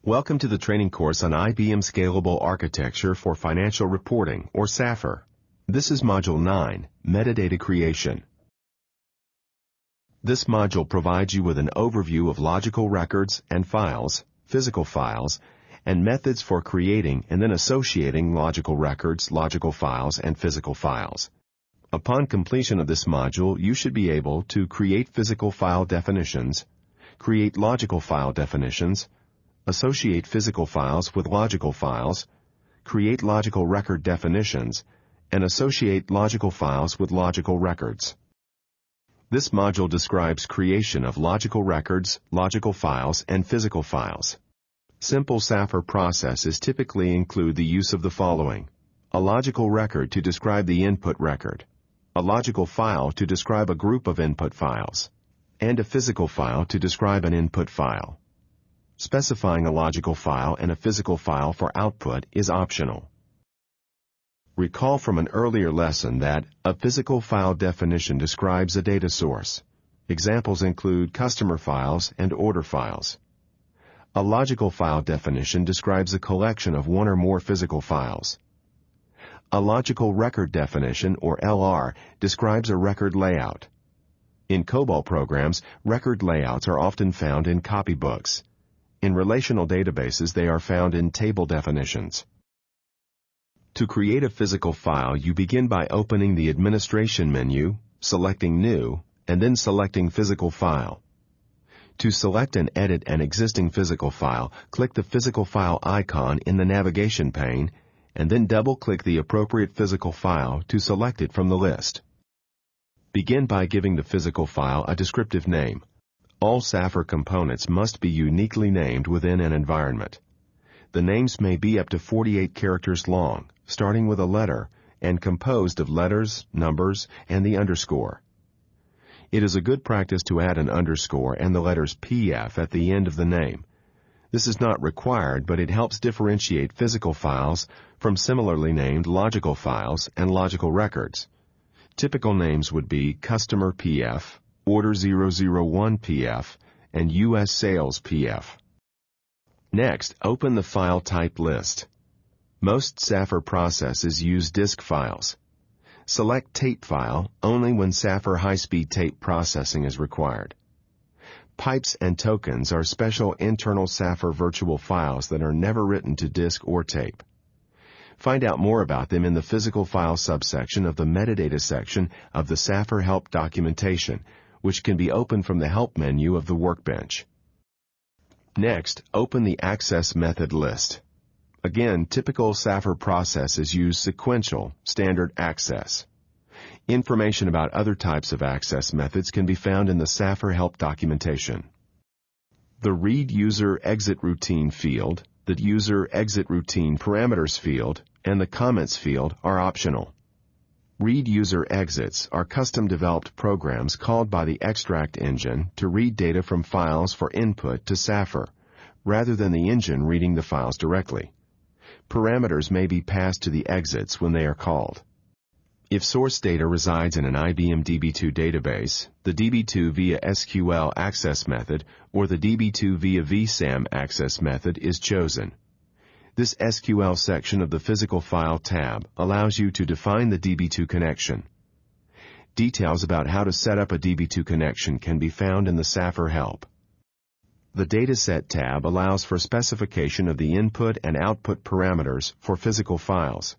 Welcome to the training course on IBM Scalable Architecture for Financial Reporting, or SAFR. This is Module 9, Metadata Creation. This module provides you with an overview of logical records and files, physical files, and methods for creating and then associating logical records, logical files, and physical files. Upon completion of this module, you should be able to create physical file definitions, create logical file definitions, associate physical files with logical files, create logical record definitions, and associate logical files with logical records. This module describes creation of logical records, logical files, and physical files. Simple SAFR processes typically include the use of the following: a logical record to describe the input record, a logical file to describe a group of input files, and a physical file to describe an input file. Specifying a logical file and a physical file for output is optional. Recall from an earlier lesson that a physical file definition describes a data source. Examples include customer files and order files. A logical file definition describes a collection of one or more physical files. A logical record definition, or LR, describes a record layout. In COBOL programs, record layouts are often found in copybooks. In relational databases, they are found in table definitions. To create a physical file, you begin by opening the Administration menu, selecting New, and then selecting Physical File. To select and edit an existing physical file, click the Physical File icon in the navigation pane, and then double-click the appropriate physical file to select it from the list. Begin by giving the physical file a descriptive name. All SAFR components must be uniquely named within an environment. The names may be up to 48 characters long, starting with a letter, and composed of letters, numbers, and the underscore. It is a good practice to add an underscore and the letters PF at the end of the name. This is not required, but it helps differentiate physical files from similarly named logical files and logical records. Typical names would be Customer PF, Order 001 PF, and U.S. Sales PF. Next, open the file type list. Most SAFR processes use disk files. Select Tape File only when SAFR high-speed tape processing is required. Pipes and tokens are special internal SAFR virtual files that are never written to disk or tape. Find out more about them in the Physical File subsection of the Metadata section of the SAFR Help documentation, which can be opened from the Help menu of the workbench. Next, open the Access Method list. Again, typical SAFR processes use sequential, standard access. Information about other types of access methods can be found in the SAFR Help documentation. The Read User Exit Routine field, the User Exit Routine Parameters field, and the Comments field are optional. Read User Exits are custom-developed programs called by the extract engine to read data from files for input to SAFR, rather than the engine reading the files directly. Parameters may be passed to the exits when they are called. If source data resides in an IBM DB2 database, the DB2 via SQL access method or the DB2 via vSAM access method is chosen. This SQL section of the Physical File tab allows you to define the DB2 connection. Details about how to set up a DB2 connection can be found in the SAFR Help. The Dataset tab allows for specification of the input and output parameters for physical files.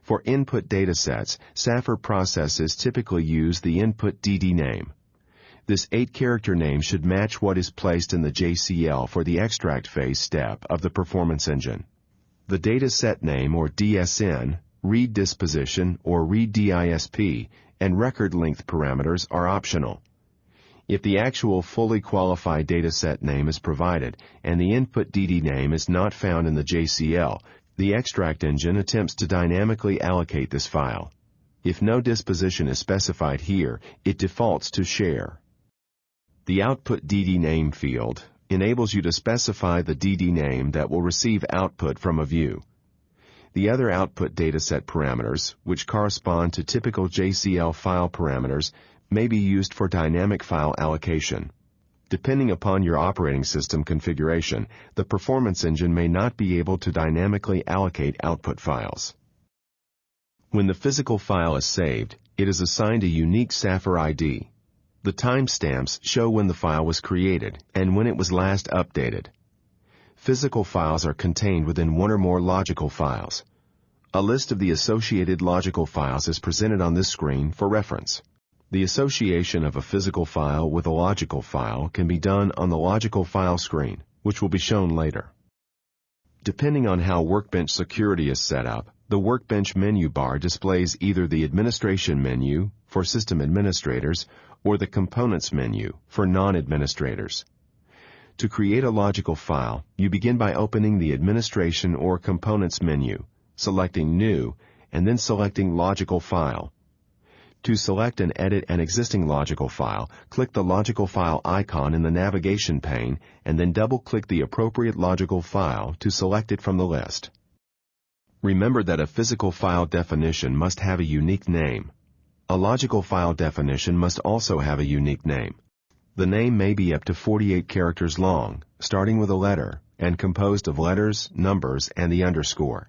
For input datasets, SAFR processes typically use the input DD name. This 8-character name should match what is placed in the JCL for the extract phase step of the performance engine. The dataset name, or DSN, read disposition, or read DISP, and record length parameters are optional. If the actual fully qualified dataset name is provided and the input DD name is not found in the JCL, the extract engine attempts to dynamically allocate this file. If no disposition is specified here, it defaults to share. The Output DD Name field enables you to specify the DD name that will receive output from a view. The other output dataset parameters, which correspond to typical JCL file parameters, may be used for dynamic file allocation. Depending upon your operating system configuration, the performance engine may not be able to dynamically allocate output files. When the physical file is saved, it is assigned a unique Sapphire ID. The timestamps show when the file was created and when it was last updated. Physical files are contained within one or more logical files. A list of the associated logical files is presented on this screen for reference. The association of a physical file with a logical file can be done on the logical file screen, which will be shown later. Depending on how Workbench security is set up, the Workbench menu bar displays either the Administration menu for system administrators or the Components menu for non-administrators. To create a logical file, you begin by opening the Administration or Components menu, selecting New, and then selecting Logical File. To select and edit an existing logical file, click the logical file icon in the navigation pane and then double-click the appropriate logical file to select it from the list. Remember that a physical file definition must have a unique name. A logical file definition must also have a unique name. The name may be up to 48 characters long, starting with a letter, and composed of letters, numbers, and the underscore.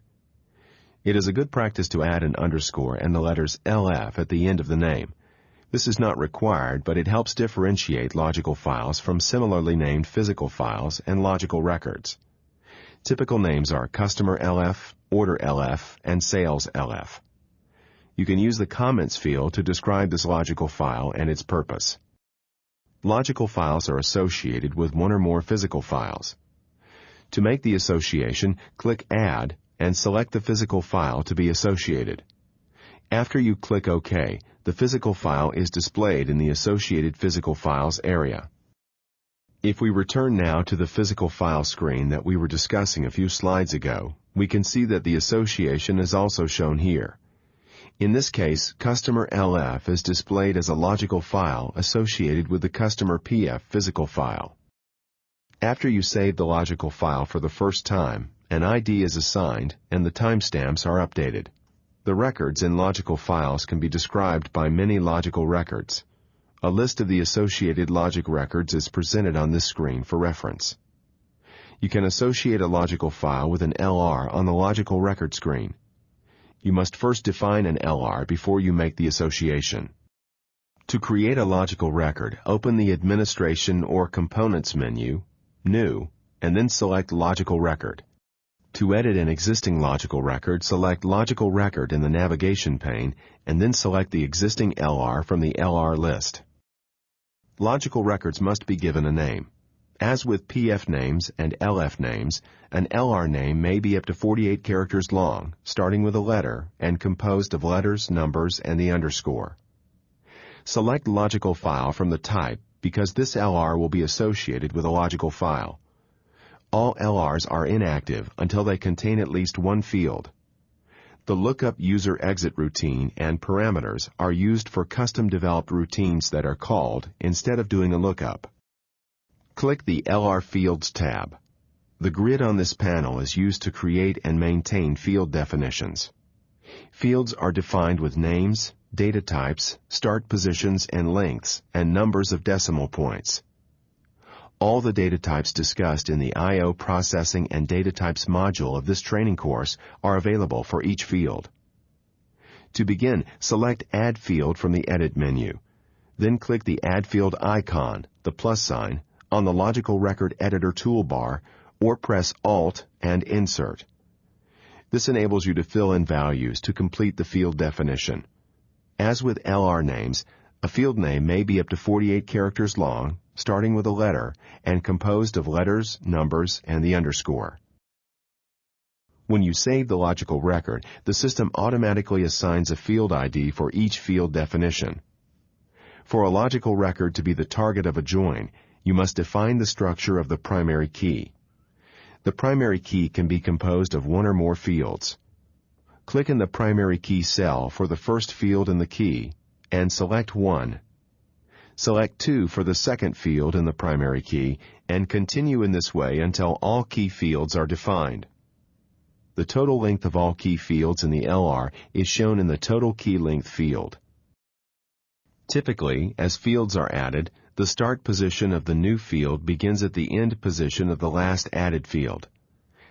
It is a good practice to add an underscore and the letters LF at the end of the name. This is not required, but it helps differentiate logical files from similarly named physical files and logical records. Typical names are Customer LF, Order LF, and Sales LF. You can use the comments field to describe this logical file and its purpose. Logical files are associated with one or more physical files. To make the association, click Add and select the physical file to be associated. After you click OK, the physical file is displayed in the Associated Physical Files area. If we return now to the physical file screen that we were discussing a few slides ago, we can see that the association is also shown here. In this case, Customer LF is displayed as a logical file associated with the Customer PF physical file. After you save the logical file for the first time, an ID is assigned and the timestamps are updated. The records in logical files can be described by many logical records. A list of the associated logic records is presented on this screen for reference. You can associate a logical file with an LR on the logical record screen. You must first define an LR before you make the association. To create a logical record, open the Administration or Components menu, New, and then select Logical Record. To edit an existing logical record, select Logical Record in the navigation pane and then select the existing LR from the LR list. Logical records must be given a name. As with PF names and LF names, an LR name may be up to 48 characters long, starting with a letter and composed of letters, numbers, and the underscore. Select Logical File from the type because this LR will be associated with a logical file. All LRs are inactive until they contain at least one field. The lookup user exit routine and parameters are used for custom-developed routines that are called instead of doing a lookup. Click the LR Fields tab. The grid on this panel is used to create and maintain field definitions. Fields are defined with names, data types, start positions and lengths, and numbers of decimal points. All the data types discussed in the I/O Processing and Data Types module of this training course are available for each field. To begin, select Add Field from the Edit menu. Then click the Add Field icon, the plus sign, on the Logical Record Editor toolbar, or press Alt and Insert. This enables you to fill in values to complete the field definition. As with LR names, a field name may be up to 48 characters long, starting with a letter, and composed of letters, numbers, and the underscore. When you save the logical record, the system automatically assigns a field ID for each field definition. For a logical record to be the target of a join, you must define the structure of the primary key. The primary key can be composed of one or more fields. Click in the primary key cell for the first field in the key, and select 1. Select 2 for the second field in the primary key, and continue in this way until all key fields are defined. The total length of all key fields in the LR is shown in the Total Key Length field. Typically, as fields are added, the start position of the new field begins at the end position of the last added field.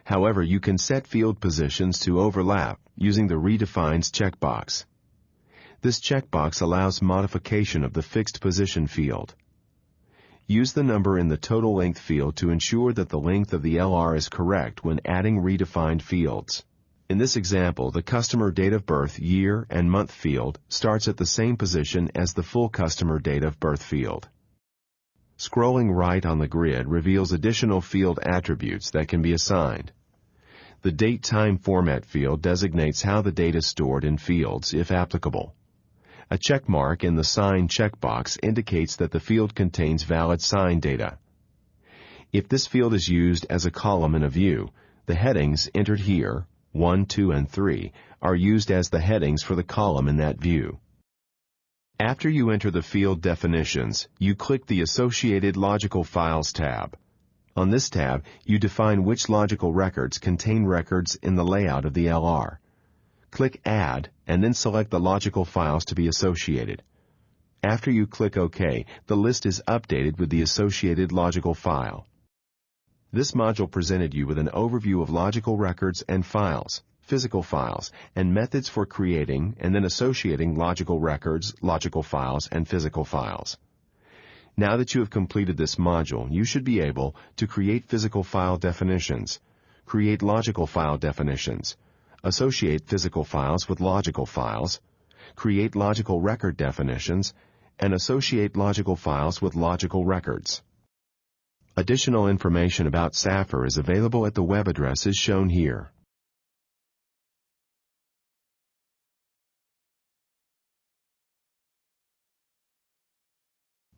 However, you can set field positions to overlap using the Redefines checkbox. This checkbox allows modification of the fixed position field. Use the number in the total length field to ensure that the length of the LR is correct when adding redefined fields. In this example, the customer date of birth, year, and month field starts at the same position as the full customer date of birth field. Scrolling right on the grid reveals additional field attributes that can be assigned. The date-time format field designates how the date is stored in fields, if applicable. A check mark in the Sign checkbox indicates that the field contains valid sign data. If this field is used as a column in a view, the headings entered here, 1, 2, and 3, are used as the headings for the column in that view. After you enter the field definitions, you click the Associated Logical Files tab. On this tab, you define which logical records contain records in the layout of the LR. Click Add, and then select the logical files to be associated. After you click OK, the list is updated with the associated logical file. This module presented you with an overview of logical records and files, physical files, and methods for creating and then associating logical records, logical files, and physical files. Now that you have completed this module, you should be able to create physical file definitions, create logical file definitions, associate physical files with logical files, create logical record definitions, and associate logical files with logical records. Additional information about SAFR is available at the web addresses shown here.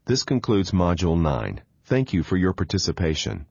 This concludes Module 9. Thank you for your participation.